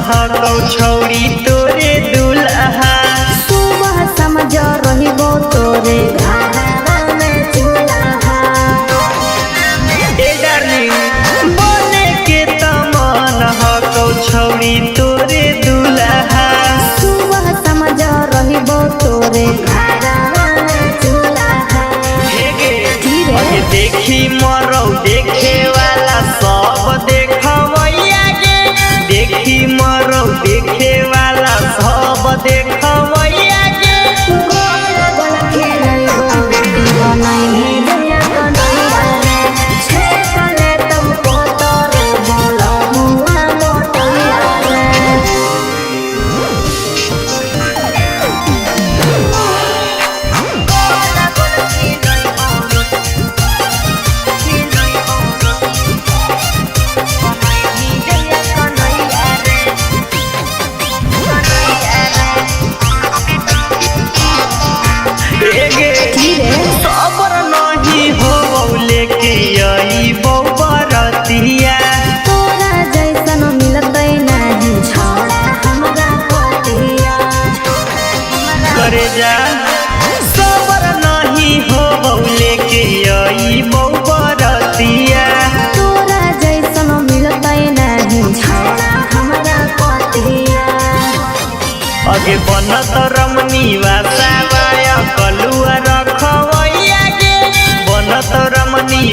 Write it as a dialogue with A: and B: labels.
A: हकौ छौरी तोरे दुल्हा।
B: सुबह समझ रहिबो तोरे घरवा में चूल्हा।
A: ए डार्लिंग बने के तमन हकौ छौरी तोरे दुल्हा।
B: सुबह समझ रहिबो तोरे घरवा में चूल्हा।
A: हे देखी मरौ देखे वाला सब देखवैया गे। देखी मरौ देखे वाला सब देखवैया गे।
B: गोल गोल खेलैबो बनाई भेजया कन्हैया रे। छेकले तुमको तोरे बोला मुआ मोटैया रे।
A: सबर नहीं हो लेके आई बरतिया।
B: तोरा जैसन मिलतै नहीं छोड़ा हमरा पतिया।
A: करे जा सबर नहीं हो लेके आई बरतिया।
B: तोरा जैसन मिलतै नहीं छोड़ा हमरा पतिया।
A: अगे बनत रमनी वासा कलुआ रखवैया गे। बनत रमनी